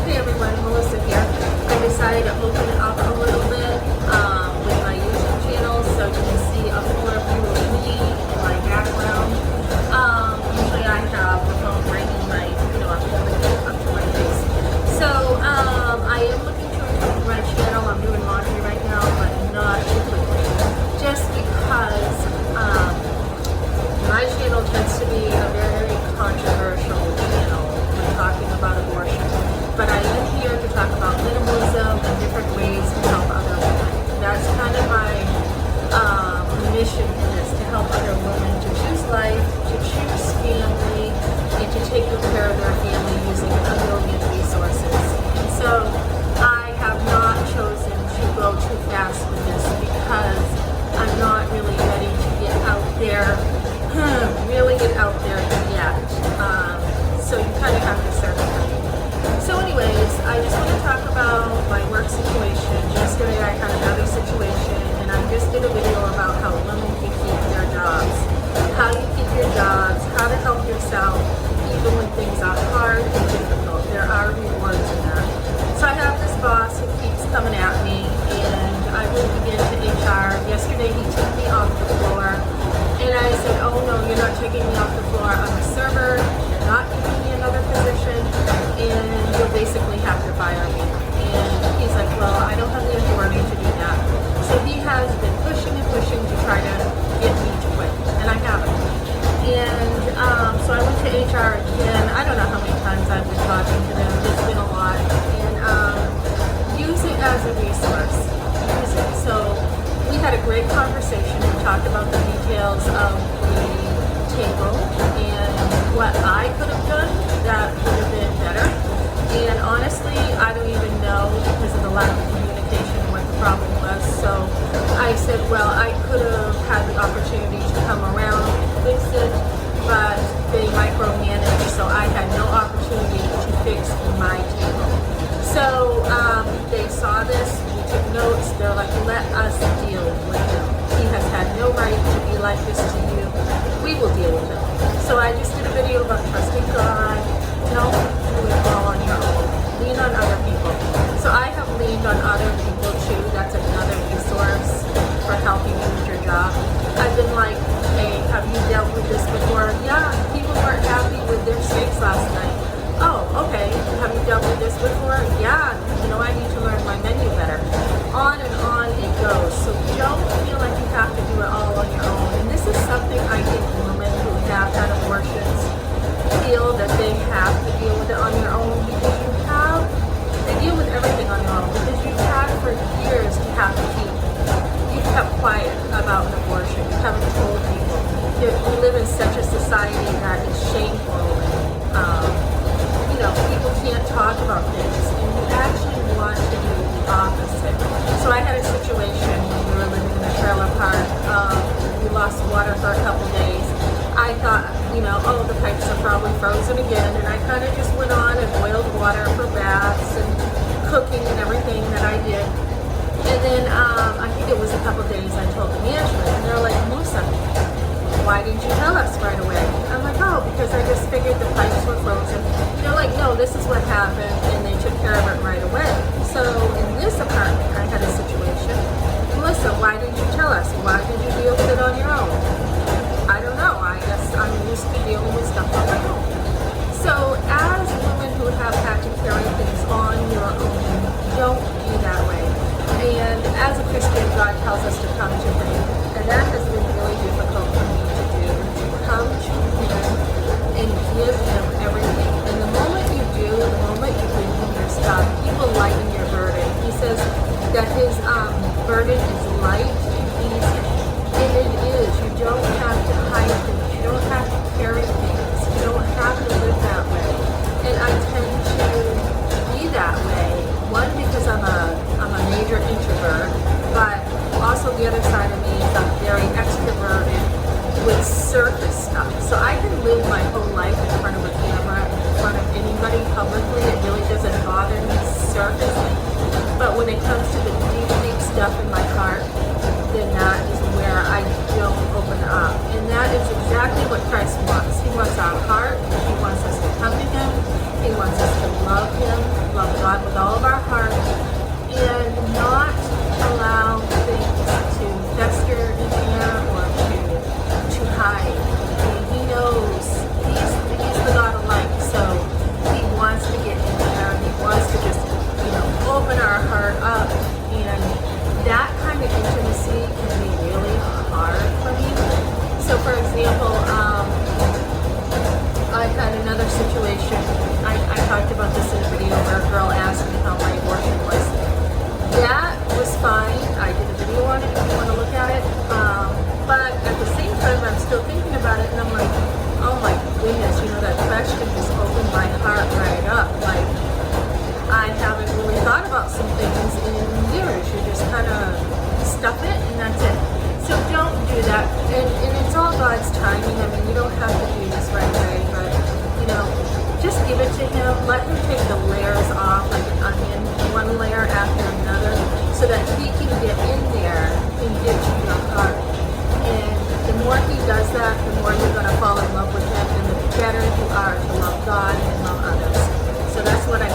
Hey everyone, Melissa here. I decided to open it up a little bit with my YouTube channel so you can see a fuller view of me and my background. Usually I have the phone right in my, I'm holding it up to my face. So I am looking to improve my channel. I'm doing laundry right now, but not too quickly. Just because my channel tends to be a very controversial channel when talking about abortion. But I am here to talk about minimalism and different ways to help other women. That's kind of my mission in this, to help other women to choose life, to choose family, and to take good care of their family using a million resources. And so I have not chosen to go too fast with this because I'm not really ready to get out there, yet. So you kind of have to start with me. So anyways, I just want to talk about my work situation. Yesterday I had another situation and I just did a video about how women can keep their jobs. How you keep your jobs, how to help yourself even when things are hard and difficult. There are rewards in that. So I have this boss who keeps coming at me and I moved again to HR. Yesterday he took me off the floor and I said, oh no, you're not taking me off the floor. I'm a server. You're not giving me another position and you'll basically have to fire me. And he's like, well, I don't have the authority to do that. So he has been pushing and pushing to try to get me to quit, and I haven't. And so I went to HR again. I don't know how many times I've been talking to them. It's been a lot. And use it as a resource. Use it. So we had a great conversation. We talked about the details of the table and what I could have done that would have been better. And honestly, I don't even know because of the lack of communication what the problem was. So I said, well, I could have had the opportunity to come around and fix it, but they micromanaged, so I had no opportunity to fix my table. So they saw this, we took notes, they're like, let us deal with him. He has had no right to be like this to you. We will deal with him. So I just did a video about trusting God. Don't do it all on your own. Lean on other people. So I have leaned on other people too. That's another resource for helping you with your job. I've been like, hey, have you dealt with this before? Yeah, people weren't happy with their steaks last night. Oh, okay. Have you dealt with this before? Yeah, I need to learn my menu better. On and on it goes. So don't feel like you have to do it all on your own. And this is something I think women who have had abortions feel that they have to deal with it on your own because they deal with everything on your own because you've had for years to have to keep. You've kept quiet about an abortion. You haven't told people. We live in such a society that is shameful and people can't talk about things, and you actually want to do the opposite. So I had a situation when we were living in a trailer park. We lost water for a couple days. I thought, the pipes are probably frozen again, and I kind of just went on and boiled water for baths and cooking and everything that I did. And then I think it was a couple days I told the management, and they're like, Musa, why didn't you tell us right away? I'm like, oh, because I just figured the pipes were frozen. They're like, no, this is what happened, and they took care of it right away. So in this apartment, I had a situation. Melissa, why didn't you tell us? Why did you deal with it on your own? I don't know. I guess I'm used to dealing with stuff on my own. So as women who have had to carry things on your own, don't be that way. And as a Christian, God tells us to come to Him, and that has been really difficult for me to do, to come to Him and give Him everything. And the moment you do, the moment you bring Him your stuff, He will lighten your burden. He says that His burden is light and easy. And it is. You don't have to hide things. You don't have to carry things. You don't have to live that way. And I tend to be that way. One, because I'm a major introvert, but also the other side of me is I'm very extroverted with surface stuff. So I can live my whole life in front of a camera, in front of anybody publicly. It really doesn't bother me surfacely. But when it comes to the deep, deep stuff in my heart, then that is where I don't open up. And that is exactly what Christ wants. He wants our heart. He wants us to come to Him. He wants us to love Him. love God with all of our heart and not allow things to fester in there or to hide. I mean, he knows he's the God of light, so he wants to get in there. He wants to just, open our heart up, and that kind of intimacy can be really hard for me. So, for example, I had another situation. I talked about this in a video where a girl asked me how my abortion was. That was fine. I did a video on it if you want to look at it. But at the same time, I'm still thinking about it, and I'm like, oh my goodness, that question just opened my heart right up. Like, I haven't really thought about some things in years. You just kind of stuff it, and that's it. So don't do that. And it's all God's timing. I mean, you don't have to do this right away, but, just give it to him. Let him take the layers off like an onion, one layer after another, so that he can get in there and get to your heart. And the more he does that, the more you're going to fall in love with him, and the better you are to love God and love others. So that's what I